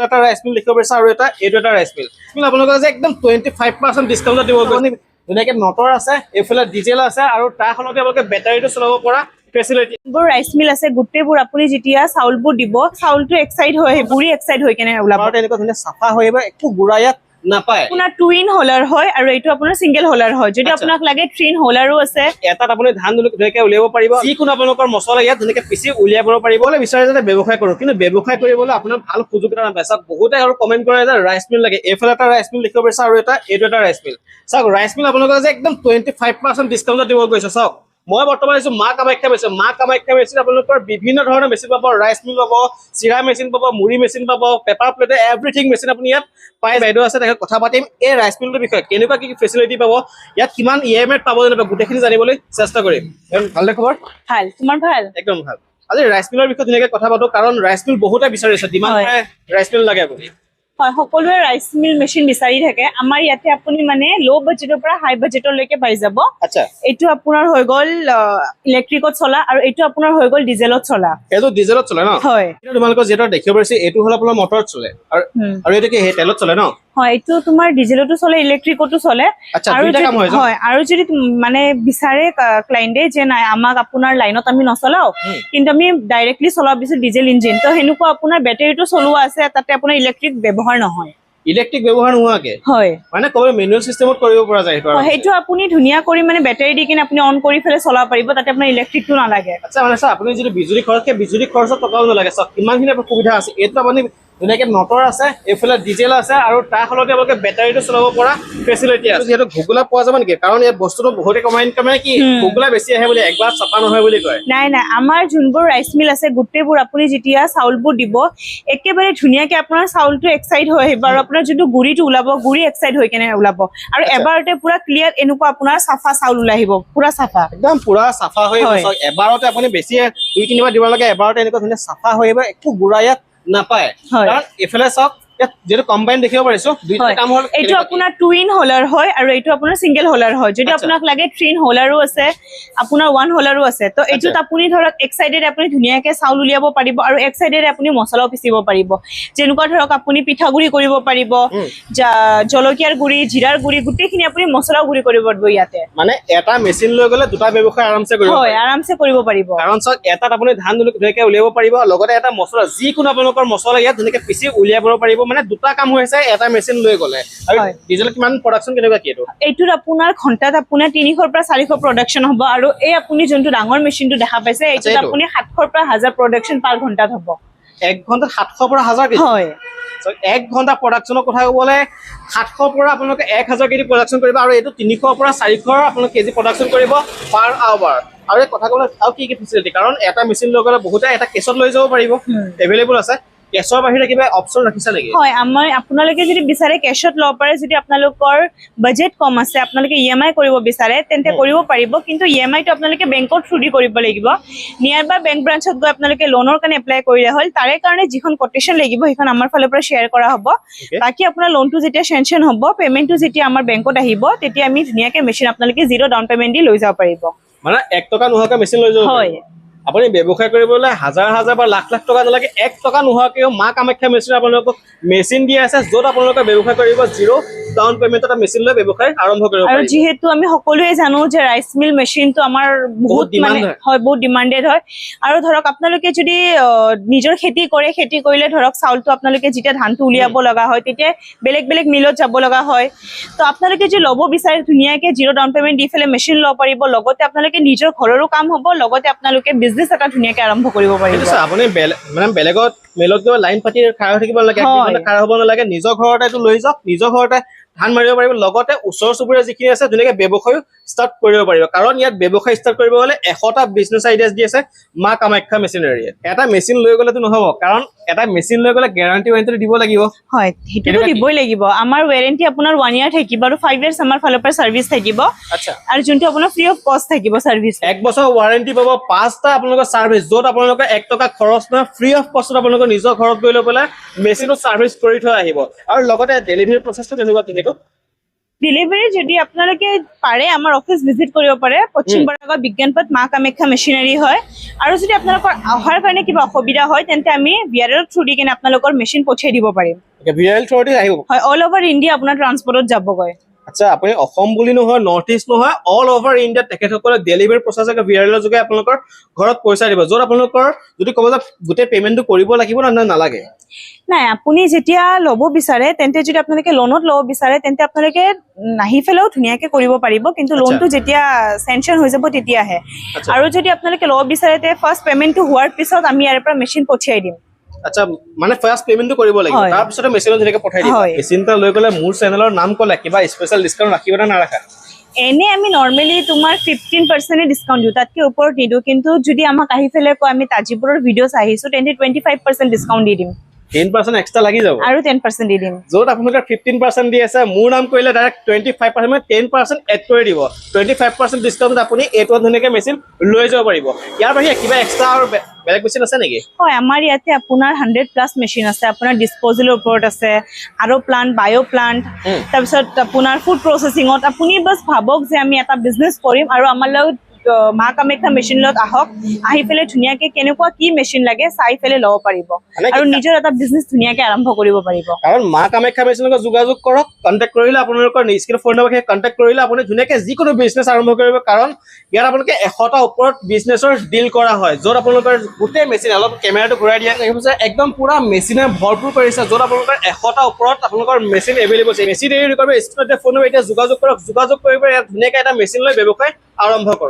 এটা ৰাইস মিল লিখিব পাৰিছে আৰু এটা ৰাইচ মিল আপোনালোকক যে একদম 25% ডিসকাউন্ট দিব ধুনীয়াকে মটৰ আছে এইফালে ডিজেল আছে আৰু তাৰ সলতে আপোনালোকে বেটাৰীটো চলাব পৰা ফেসিলিটি ৰাইচ মিল আছে গোটেইবোৰ আপুনি যেতিয়া চাউলবোৰ দিব চাউলটো এক্সাইড হৈ গুৰি এক্সাইড হৈ কেনে ওলাব এনেকুৱা ধুনীয়া চাফা হৈ আহিব একো গুড়া ইয়াত নাপায় আপোনাৰ টু ইন হোলাৰ হয় আৰু এইটো আপোনাৰ সিঙ্গেল হোলাৰ হয় যদি আপোনাক লাগে থ্ৰী ইন হোলাৰো আছে এটাত আপুনি ধান ধুনীয়াকে উলিয়াব পাৰিব যিকোনো আপোনালোকৰ মছলা ইয়াত ধুনীয়াকে পিছি উলিয়াব পাৰিব বিচাৰে যাতে ব্যৱসায় কৰোঁ কিন্তু ব্যৱসায় কৰিবলৈ আপোনাৰ ভাল সুযোগ এটা নাপায় চাওক বহুতে আৰু কমেন্ট কৰে যে ৰাইচ মিল লাগে এইফালে এটা ৰাইচ মিল লিখিব পাৰিছে আৰু এটা ৰাইচ মিল চাওক ৰাইচ মিল আপোনালোকক যে একদম 25% ডিসকাউন্ট দিব গৈছে চাওক মই বৰ্তমান আছো মা কামাখ্যা মেচিন আপোনালোকৰ বিভিন্ন ধৰণৰ মেচিন পাব ৰাইচ মিল পাব চিৰা মেচিন পাব মুড়ি মেচিন পাব পেপাৰ প্লেট এভৰিথিং মেচিন আপুনি ইয়াত পাই বাইদেউ আছে তাকে কথা পাতিম এই ৰাইচ মিলটোৰ বিষয়ে কেনেকুৱা কি ফেসিলিটি পাব ইয়াত কিমান ইএমআই পাব জানিব গোটেইখিনি জানিবলৈ চেষ্টা কৰিম ভালে খবৰ ভাল তোমাৰ ভাল একদম ভাল আজি ৰাইচ মিলৰ বিষয়ে ধুনীয়াকৈ কথা পাতো কাৰণ ৰাইচ মিল বহুতে বিচাৰিছে ডিমাণ্ড ৰাইচ মিল লাগে আপুনি হয় সকলোৱে ৰাইচ মিল মেচিন বিচাৰি থাকে আমাৰ ইয়াতে আপুনি মানে লো বাজেটৰ পৰা হাই বাজেটলৈকে পাই যাব আচ্ছা এইটো আপোনাৰ হৈ গ'ল ইলেক্ট্ৰিকত চলা আৰু এইটো আপোনাৰ হৈ গ'ল ডিজেলত চলা এইটো ডিজেলত চলে ন হয় এটা তোমালোকৰ যেটা দেখিব পাৰিছে এইটো হল আপোনাৰ মটৰত চলে আৰু এইটো কি তেলত চলে ন হয় এইটো তোমাৰ ডিজেলতো চলে ইলেক্ট্ৰিকতো চলে আচ্ছা আৰু দুইটা কাম হয় হয় আৰু যদি মানে বিচাৰে ক্লায়েন্টে যে নাই আমাক আপোনাৰ লাইনত আমি নচলাও কিন্তু আমি ডাইৰেক্টলি চলাব বিচাৰো ডিজেল ইঞ্জিন তো হেনুকো আপোনাৰ বেটাৰীটো চলোৱা আছে তাতে আপোনাৰ ইলেক্ট্ৰিক ব্যৱহাৰ নহয় ইলেক্ট্ৰিক ব্যৱহাৰ নোহোৱাকে হয় মানে ক'বলৈ মেনুৱেল সিস্টেমত কৰিব পৰা যায় সেইটো আপুনি ধুনীয়া কৰি মানে বেটাৰী দি কিনে আপুনি অন কৰি ফেলে চলাব পাৰিব তাতে আপোনাৰ ইলেক্ট্ৰিকটো নালাগে আচ্ছা মানে স্যাৰ আপুনি যদি বিজুলী খৰচত টকাও নালাগে চাওক কিমানখিনি সুবিধা আছে এইটো আপুনি ধুনীয়াকে মটৰ আছে এইফালে ডিজেল আছে আৰু তাৰ সলতে আপোনালোকে বেটাৰীটো চলাব পৰা ফেসিলিটি আছে যিহেতু ঘুগুলা পোৱা যাব নেকি কাৰণ এই বস্তুটো বহুতে কমেন্ট কৰে কি ঘুগুলা বেছি আহে বুলি একবাৰ চাপা নহয় বুলি কয় নাই আমাৰ যোনবোৰ ৰাইচ মিল আছে গোটেইবোৰ আপুনি যেতিয়া চাউলবোৰ দিব একেবাৰে ধুনীয়াকে আপোনাৰ চাউলটো এক্সাইড হৈ আহিব আৰু আপোনাৰ যোনটো গুৰিটো ওলাব গুৰি এক্সাইড হৈ কেনে ওলাব আৰু এবাৰতে পুৰা ক্লিয়াৰ এনেকুৱা আপোনাৰ চাফা চাউল ওলাই আহিব পুৰা চাফা একদম পুৰা চাফা হৈ আহিব এবাৰতে আপুনি বেছি 2-3 বাৰ দিব লাগে এবাৰতে এনেকুৱা ধুনীয়া চাফা হৈ আহিব একো গুড়া ইয়াত নাপায় কাৰণ এফালে চাওক যেটো কম্বাইন দেখিব পাৰিছো দুইটা কাম হল এইটো আপোনাৰ টু ইন হোলাৰ হয় আৰু এইটো আপোনাৰ সিঙ্গেল হোলাৰ হয় যদি আপোনাক লাগে থ্ৰী ইন হোলাৰো আছে আপোনাৰ ওৱান হোলাৰো আছে তো এইটোত আপুনি ধৰক এক সাইডে আপুনি ধুনীয়াকে চাউল উলিয়াব পাৰিব আৰু এক সাইডে আপুনি মছলাও পিচিব পাৰিব যেনেকুৱা ধৰক আপুনি পিঠাগুৰি কৰিব পাৰিব জলকীয়াৰ গুৰি জিৰাৰ গুৰি গুটেইখিনি আপুনি মছলাও গুৰি কৰিব পাৰিব ইয়াতে মানে এটা মেচিন লৈ গলে দুটা ব্যৱসায় আৰামছে কৰিব হয় আৰামছে কৰিব পাৰিব কাৰণ চাওক এটাত আপুনি ধান ধুনীয়াকে উলিয়াব পাৰিব লগতে এটা মছলা যিকোনো আপোনালোকৰ মছলা ইয়াত ধুনীয়াকে পিছি উলিয়াব পাৰিব মানে দুটা কাম হৈছে এটা মেচিন লৈ গলে আৰু ডিজেল কিমান প্ৰডাকশন কেনেকুৱা কি এইটোৰ আপোনাৰ ঘণ্টাত আপোনাৰ 300 পৰা 400 প্ৰডাকশন হ'ব আৰু এই আপুনি যোনটো ডাঙৰ মেচিনটো দেখা পাইছে এইটোত আপুনি 700 পৰা 1000 প্ৰডাকশন পাৰ ঘণ্টাত হ'ব এক ঘণ্টাত 700 পৰা 1000 কেজি হয় এক ঘণ্টা প্ৰডাকশনৰ কথা ক'বলে 700 পৰা আপোনালোকে 1000 কেজি প্ৰডাকশন কৰিব আৰু এইটো 300 পৰা 400 আপোনালোকে কেজি প্ৰডাকশন কৰিব পাৰ আৱাৰ আৰু কথা ক'বলে আৰু কি ফেসিলিটি কাৰণ এটা মেচিন লৈ গলে বহুতে এটা কেছত লৈ যাব পাৰিব এভেইলেবল আছে কেছৰ বাহিৰে কিবা অপচন ৰাখিছা নেকি হয় আমাৰ আপোনালোকে যদি বিচাৰে কেছত লব পাৰে যদি আপোনালোকৰ বাজেট কম আছে আপোনালোকে ইএমআই কৰিব বিচাৰে তেন্তে কৰিব পাৰিব কিন্তু ইএমআই টো আপোনালোকে বেংকৰ থ্ৰু দি কৰিব লাগিব নিয়াৰবাই বেংক ব্ৰাঞ্চত গৈ আপোনালোকে লোনৰ কাৰণে এপ্লাই কৰিলে হ'ল তাৰে কাৰণে যিখন কোটেশন লাগিব সেইখন আমাৰ ফালৰ পৰা শেয়াৰ কৰা হ'ব বাকি আপোনাৰ লোনটো যেতিয়া সেনশন হ'ব পেমেন্টটো যেতিয়া আমাৰ বেংকত আহিব তেতিয়া আমি ধুনীয়াকে মেচিন আপোনালোকে জিৰো ডাউন পেমেন্ট দি লৈ যাব পাৰিব মানে 1 টকা নোহোৱাকৈ মেচিন লৈ যাব হয় আপুনি ব্যৱসায় কৰিবলৈ হাজাৰ বা লাখ টকা নালাগে 1 টকা নোহোৱাকৈ মা কামাখ্যা মেচিন আপোনালোকক মেচিন দি আছে য'ত আপোনালোকে ব্যৱসায় কৰিব জিৰো ডাউন পেমেন্টত মেচিন লৈ ব্যৱসায় আৰম্ভ কৰিব পাৰিব আৰু যেহেতু আমি সকলোৱে জানো যে ৰাইচ মিল মেচিনটো আমাৰ বহুত মানে হয় বহুত ডিমান্ডেড হয় আৰু ধৰক আপোনালোকে যদি নিজৰ খেতি কৰিলে ধৰক চাউলটো আপোনালোকে যেতিয়া ধানটো উলিয়াব লগা হয় তেতিয়া বেলেগ মিলত যাব লগা হয় তো আপোনালোকে যে ল'ব বিচাৰে ধুনীয়াকে জিৰো ডাউন পেমেন্ট দি ফেলে মেচিন ল'ব পাৰিব লগতে আপোনালোকে নিজৰ ঘৰৰো কাম হ'ব লগতে আপোনালোকে বিজনেস এটা ধুনীয়াকে আৰম্ভ কৰিব পাৰিব আপুনি মানে বেলেগত মেলত গৈ লাইন পাতি খাৰা থাকিব নালাগে খাৰা হ'ব নালাগে নিজৰ ঘৰতে এইটো লৈ যাওক নিজৰ ঘৰতে ধান মাৰিব পাৰিব লগতে ওচৰ চুবুৰীয়া যিখিনি আছে ধুনীয়াকে ব্যৱসায় ষ্টাৰ্ট কৰিব পাৰিব কাৰণ ইয়াত ব্যৱসায় ষ্টাৰ্ট কৰিব হলে 100টা বিজনেস আইডিয়াছ দি আছে মা কামাখ্যা মেচিনাৰী এটা মেচিন লৈ গলেতো নহব কাৰণ এটা মেচিন লৈ গলে গ্যাৰান্টি ওয়াৰেন্টি দিব লাগিব হয় হেতুটো দিবই লাগিব আমাৰ ওয়াৰেন্টি আপোনাৰ 1 ইয়াৰ থাকিব আৰু 5 ইয়াৰ্স আমাৰ ফালৰ পৰা সাৰ্ভিস থাকিব আচ্ছা আৰু যোনটো আপোনাৰ ফ্ৰী অফ কষ্ট থাকিব সাৰ্ভিস 1 বছৰ ওয়াৰেন্টি পাব 5টা আপোনালোকৰ সাৰ্ভিস য'ত আপোনালোকে 1 টকা খৰচ না ফ্ৰী অফ কষ্ট আপোনালোকৰ নিজৰ ঘৰত গৈ লৈ পেলাই মেচিনটো সাৰ্ভিস কৰি থৈ আহিব আৰু লগতে ডেলিভাৰী প্ৰসেসটো কেনেকুৱা ডেলিভাৰী যদি আপোনালোকে পাৰে আমাৰ অফিচ ভিজিট কৰিব পাৰে পশ্চিম বৰাগাঁও বিজ্ঞানপথ মা কামাখ্যা মেচিনাৰী হয় আৰু যদি আপোনালোকৰ অহাৰ কাৰণে কিবা অসুবিধা হয় তেন্তে আমি VRL থ্ৰু দি কিনে আপোনালোকৰ মেচিন পঠিয়াই দিব পাৰিম VRL থ্ৰুদি আহিব হয় অল অভাৰ ইণ্ডিয়া আপোনাৰ ট্ৰান্সপৰ্টত যাবগৈ আচ্ছা আপুনি অসম বুলি নহয় নৰ্থ ইষ্ট নহয় অল অভাৰ ইণ্ডিয়া তেখেতসকলে ডেলিভাৰী প্ৰচেছকে VRL যোগে আপোনালোকৰ ঘৰত পইচা দিব য'ত আপোনালোকৰ যদি ক'ব যে গোটেই পেমেণ্টটো কৰিব লাগিব না নালাগে নাই আপুনি যেতিয়া ল'ব বিচাৰে তেন্তে যদি আপোনালোকে লোনত ল'ব বিচাৰে তেন্তে আপোনালোকে নাহি ফেলেও ধুনীয়াকে কৰিব পাৰিব কিন্তু লোনটো যেতিয়া চেংচন হৈ যাব তেতিয়াহে আচ্ছা। আৰু যদি আপোনালোকে ল'ব বিচাৰে তে ফাৰ্ষ্ট পেমেণ্টটো হোৱাৰ পিছত আমি ইয়াৰ পৰা মেচিন পঠিয়াই দিম আচ্ছা মানে ফাৰ্ষ্ট পেমেণ্টটো কৰিব লাগিব হয়। তাৰ পিছতে মেচিনত ধুনীয়াকে পঠাই দিব হয়। মেচিনটা লৈ গ'লে মোৰ চেনেলৰ নাম ক'লে কিবা স্পেচিয়েল ডিছকাউণ্ট ৰাখিব না নাৰাখা এনে আমি নৰ্মেলি তোমাৰ 15% ডিসকাউন্ট দিওঁ তাতকে ওপৰত নিদিওঁ কিন্তু যদি আমাক আহি ফেলে কয় আমি তাজিপুৰৰ ভিডিঅ'ছ আহিছো তেন্তে 25% ডিসকাউন্ট দি দিম 10% এক্সট্ৰা লাগি যাব আৰু 10% দি দিম য'ত আপোনালোকে 15% দি আছে মোৰ নাম কৰিলে ডাইৰেক্ট 25% মানে 10% এড কৰি দিব 25% ডিছকাউণ্টত আপুনি এইটো ধুনীয়াকে মেচিন লৈ যাব পাৰিব ইয়াৰ বাহিৰে কিবা এক্সট্ৰা আৰু বেলেগ মেচিন আছে নেকি হয় আমাৰ ইয়াতে আপোনাৰ 100+ মেচিন আছে আপোনাৰ ডিসপোজেলৰ ওপৰত আছে আৰু প্লান্ট বায়ো প্লান্ট তাৰপিছত আপোনাৰ ফুড প্ৰসেসিঙত আপুনি বাস ভাবক যে আমি এটা বিজনেছ কৰিম আৰু আমাৰ লগত মা কামাখ্যা মেচিন লগত আহক আহি ফেলে ধুনীয়াকে কেনেকুৱা কি মেচিন লাগে চাই ফেলে ল'ব পাৰিব আৰু নিজৰ এটা বিজনেছ ধুনীয়াকে আৰম্ভ কৰিব পাৰিব কাৰণ মা কামাখ্যা মেচিনৰ লগত যোগাযোগ কৰক কণ্টেক্ট কৰিলে আপোনালোকৰ স্ক্ৰীনৰ ফোন নম্বৰ কণ্টেক্ট কৰিলে আপুনি ধুনীয়াকে যিকোনো বিজনেছ আৰম্ভ কৰিব কাৰণ ইয়াত আপোনালোকে 100টা ওপৰত বিজনেছৰ ডিল কৰা হয় য'ত আপোনালোকৰ গোটেই মেচিন অলপ কেমেৰাটো ঘূৰাই দিয়া একদম পুৰা মেচিনে ভৰপূৰ কৰিছে য'ত আপোনালোকৰ 100টা ওপৰত আপোনালোকৰ মেচিন এভেইলেবল আছে মেচিন এৰি কৰিব স্ক্ৰীনতে ফোন নম্বৰ এতিয়া যোগাযোগ কৰক যোগাযোগ কৰিব ইয়াত ধুনীয়াকে এটা মেচিন লৈ ব্যৱসায় আৰম্ভ কৰক